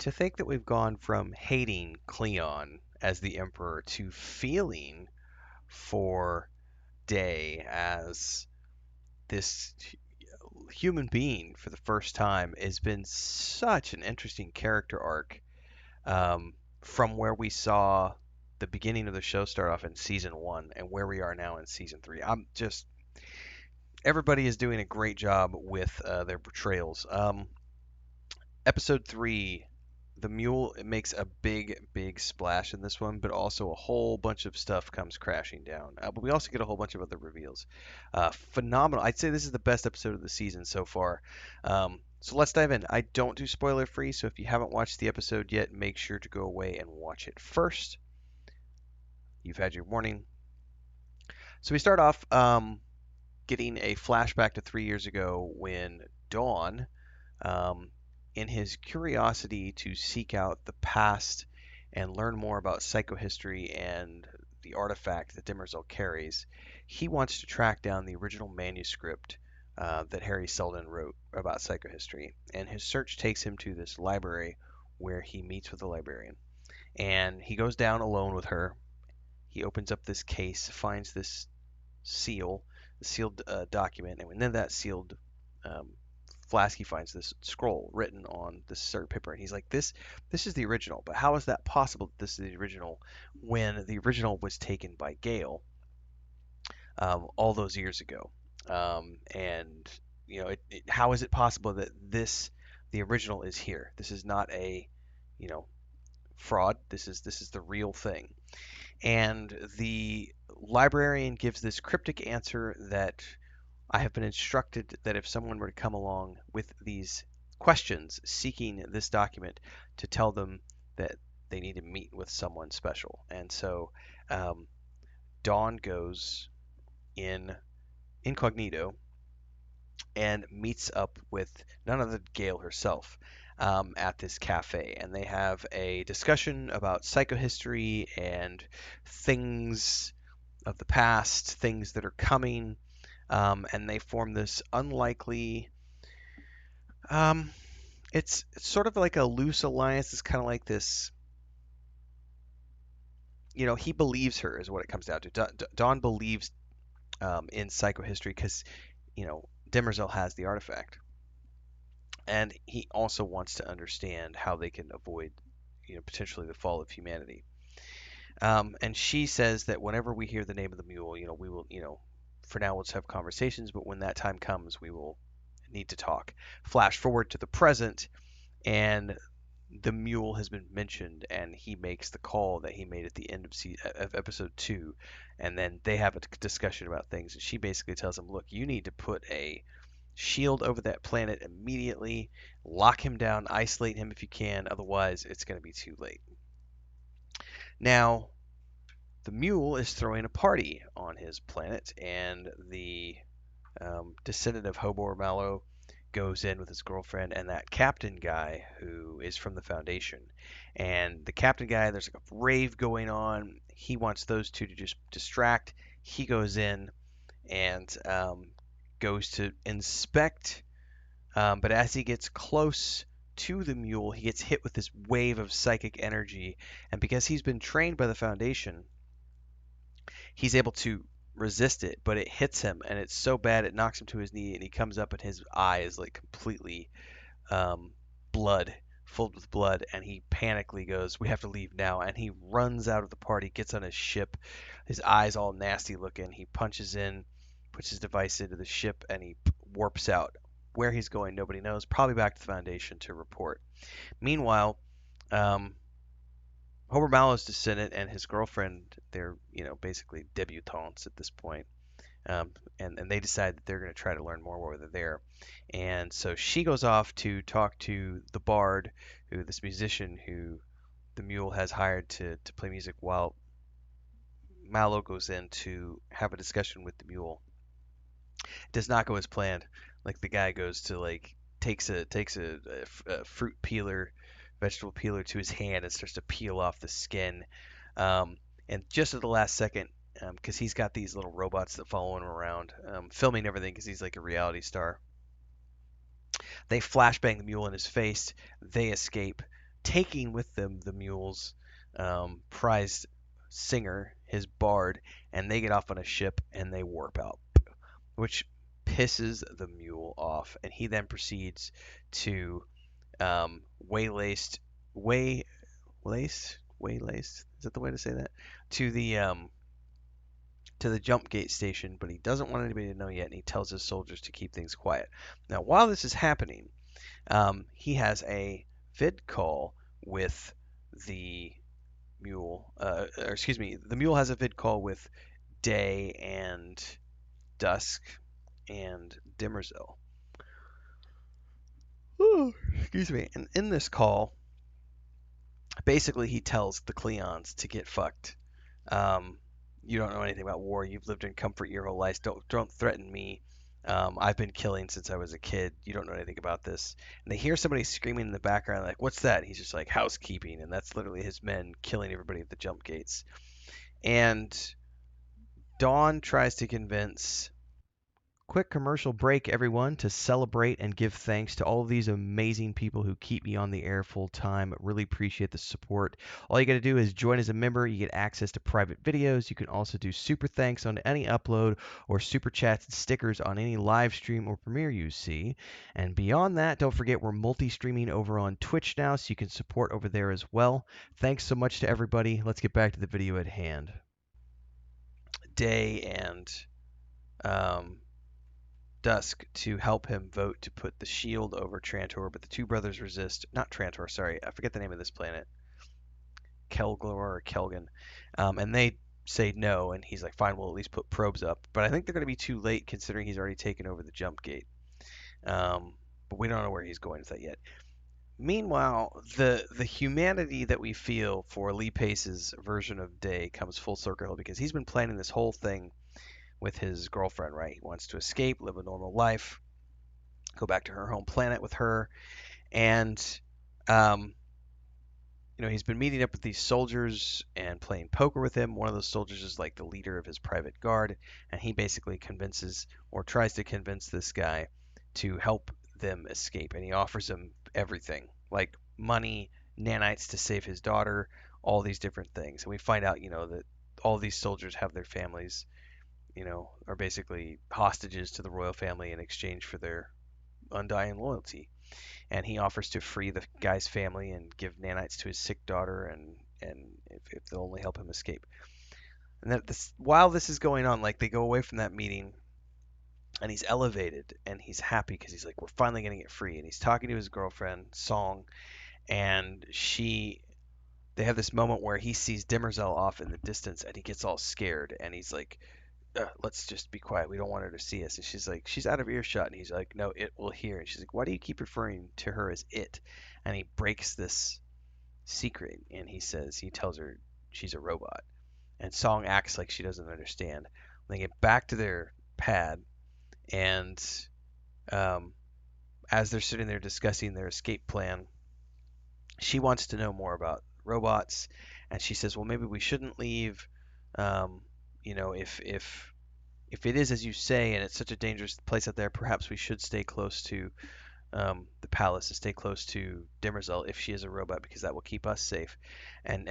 To think that we've gone from hating Cleon as the Emperor to feeling for Day as this human being for the first time has been such an interesting character arc, um, from where we saw the beginning of the show start off in season one and where we are now in season three. I'm just Everybody is doing a great job with their portrayals. Episode three, the mule, it makes a big splash in this one, but also a whole bunch of stuff comes crashing down. But we also get a whole bunch of other reveals. Phenomenal. I'd say this is the best episode of the season so far. So let's dive in. I don't do spoiler free, so if you haven't watched the episode yet, make sure to go away and watch it first. You've had your warning. So we start off getting a flashback to 3 years ago when Dawn, um, in his curiosity to seek out the past and learn more about psychohistory and the artifact that Demerzel carries, he wants to track down the original manuscript that Harry Seldon wrote about psychohistory. And his search takes him to this library where he meets with the librarian. And he goes down alone with her. He opens up this case, finds this seal, the sealed document, and within that sealed um, flask, he finds this scroll written on this certain paper, and he's like, "This is the original, but how is that possible that this is the original when the original was taken by Gale all those years ago?" And how is it possible that the original is here? This is not a, you know, fraud. This is the real thing. And the librarian gives this cryptic answer that I have been instructed that if someone were to come along with these questions seeking this document, to tell them that they need to meet with someone special. And so um, Dawn goes in incognito and meets up with none other than Gail herself at this cafe. And they have a discussion about psychohistory and things of the past, things that are coming, and they form this unlikely. Um, it's sort of like a loose alliance. It's kind of like this. He believes her is what it comes down to. Dawn believes in psychohistory because Demerzel has the artifact, and he also wants to understand how they can avoid potentially the fall of humanity. And she says that whenever we hear the name of the mule, we will, for now we'll just have conversations, but when that time comes, we will need to talk. Flash forward to the present, and the mule has been mentioned, and he makes the call that he made at the end of episode two, and then they have a discussion about things, and she basically tells him, "Look, you need to put a shield over that planet immediately, lock him down, isolate him if you can, otherwise it's going to be too late." Now, the mule is throwing a party on his planet, and the descendant of Hobor Mallow goes in with his girlfriend and that captain guy who is from the Foundation. And the captain guy, there's like a rave going on. He wants those two to just distract. He goes in and goes to inspect, but as he gets close to the mule, he gets hit with this wave of psychic energy. And because he's been trained by the Foundation, he's able to resist it, but it hits him, and it's so bad it knocks him to his knee, and he comes up, and his eye is like completely um, blood, filled with blood, and he panically goes, "We have to leave now," and he runs out of the party, gets on his ship, his eyes all nasty looking. He punches in, puts his device into the ship, and he warps out. Where he's going, nobody knows. Probably back to the Foundation to report. Meanwhile, um, Homer Mallow's descendant and his girlfriend, they're, basically debutantes at this point. And they decide that they're going to try to learn more while they're there. And so she goes off to talk to the bard, this musician who the mule has hired to play music, while Mallow goes in to have a discussion with the mule. It does not go as planned. Like, the guy goes to, like, takes a fruit peeler, vegetable peeler to his hand, and starts to peel off the skin. And just at the last second, because he's got these little robots that follow him around, filming everything because he's like a reality star. They flashbang the mule in his face. They escape. taking with them the mule's prized singer, his bard, and they get off on a ship and they warp out, which pisses the mule off, and he then proceeds to waylaced way waylaced is that the way to say that to the jump gate station, but he doesn't want anybody to know yet, and he tells his soldiers to keep things quiet. Now, while this is happening, he has a vid call with the mule, or excuse me, the mule has a vid call with Day and Dusk and Dimmerzell. Excuse me. And in this call, basically he tells the Cleons to get fucked. Um, you don't know anything about war. You've lived in comfort your whole life. Don't threaten me. I've been killing since I was a kid. You don't know anything about this. And they hear somebody screaming in the background, like, "What's that?" He's just like, "Housekeeping," and that's literally his men killing everybody at the jump gates. And Dawn tries to convince. Quick commercial break, everyone, to celebrate and give thanks to all of these amazing people who keep me on the air full time. Really appreciate the support. All you got to do is join as a member. You get access to private videos. You can also do super thanks on any upload or super chats and stickers on any live stream or premiere you see. And beyond that, don't forget we're multi streaming over on Twitch now, so you can support over there as well. Thanks so much to everybody. Let's get back to the video at hand. Day and um, Dusk to help him vote to put the shield over Trantor, but the two brothers resist. Not Trantor, sorry, I forget the name of this planet. Kelglor or Kelgan. And they say no, and he's like, fine, we'll at least put probes up. But I think they're going to be too late considering he's already taken over the jump gate. But we don't know where he's going with that yet. Meanwhile, the humanity that we feel for Lee Pace's version of Day comes full circle because he's been planning this whole thing with his girlfriend, right? He wants to escape, live a normal life, go back to her home planet with her, and um, he's been meeting up with these soldiers and playing poker with him. One of those soldiers is like the leader of his private guard, and he basically convinces or tries to convince this guy to help them escape, and he offers him everything, like money, nanites to save his daughter, all these different things. And we find out, that all these soldiers have their families, are basically hostages to the royal family in exchange for their undying loyalty. And he offers to free the guy's family and give nanites to his sick daughter, and if they'll only help him escape. And that while this is going on, like they go away from that meeting, and he's elevated and he's happy because he's like, we're finally gonna get free. And he's talking to his girlfriend Song, and they have this moment where he sees Dimmerzell off in the distance, and he gets all scared, and he's like, let's just be quiet. We don't want her to see us. And she's like, she's out of earshot. And he's like, no, it will hear. And she's like, why do you keep referring to her as it? And he breaks this secret, and he tells her she's a robot. And Song acts like she doesn't understand. When they get back to their pad, and um, as they're sitting there discussing their escape plan, she wants to know more about robots, and she says, well, maybe we shouldn't leave. Um, if it is as you say, and it's such a dangerous place out there, perhaps we should stay close to the palace, and stay close to Dimmerzell if she is a robot, because that will keep us safe. And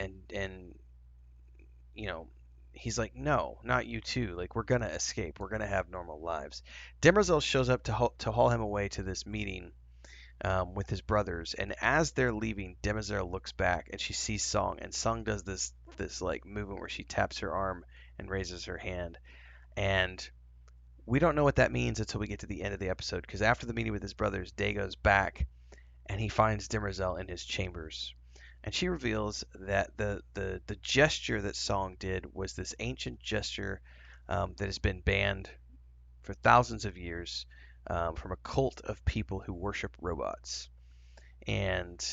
you know, he's like, no, not you too. Like, we're gonna escape. We're gonna have normal lives. Dimmerzell shows up to haul him away to this meeting with his brothers, and as they're leaving, Dimmerzell looks back and she sees Song, and Song does this like movement where she taps her arm and raises her hand, and we don't know what that means until we get to the end of the episode, because after the meeting with his brothers, Day goes back and he finds Dimmerzell in his chambers. And she reveals that the gesture that Song did was this ancient gesture that has been banned for thousands of years from a cult of people who worship robots. And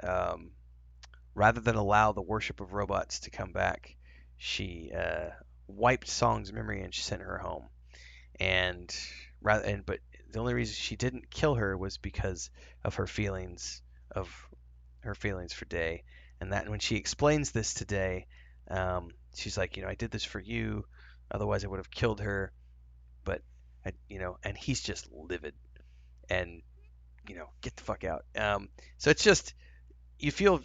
um, rather than allow the worship of robots to come back, she wiped Song's memory and she sent her home. And but the only reason she didn't kill her was because of of her feelings for Day. And that when she explains this to Day, she's like, I did this for you, otherwise I would have killed her. But and he's just livid and get the fuck out. So it's just you feel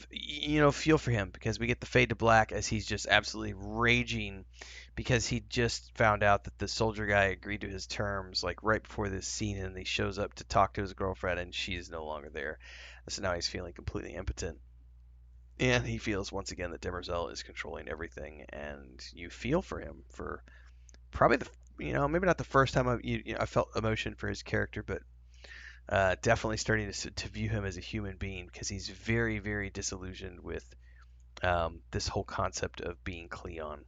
feel for him because we get the fade to black as he's just absolutely raging because he just found out that the soldier guy agreed to his terms like right before this scene, and he shows up to talk to his girlfriend and she's no longer there. So now he's feeling completely impotent. And he feels once again that Demerzel is controlling everything, and you feel for him for probably maybe not the first time I felt emotion for his character, but definitely starting to view him as a human being because he's very, very disillusioned with this whole concept of being Cleon.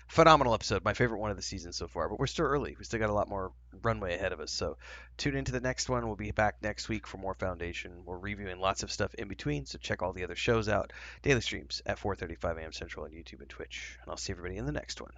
Phenomenal episode, my favorite one of the season so far, but we're still early. We still got a lot more runway ahead of us. So tune into the next one. We'll be back next week for more Foundation. We're reviewing lots of stuff in between, so check all the other shows out. Daily streams at 4:35 a.m. Central on YouTube and Twitch. And I'll see everybody in the next one.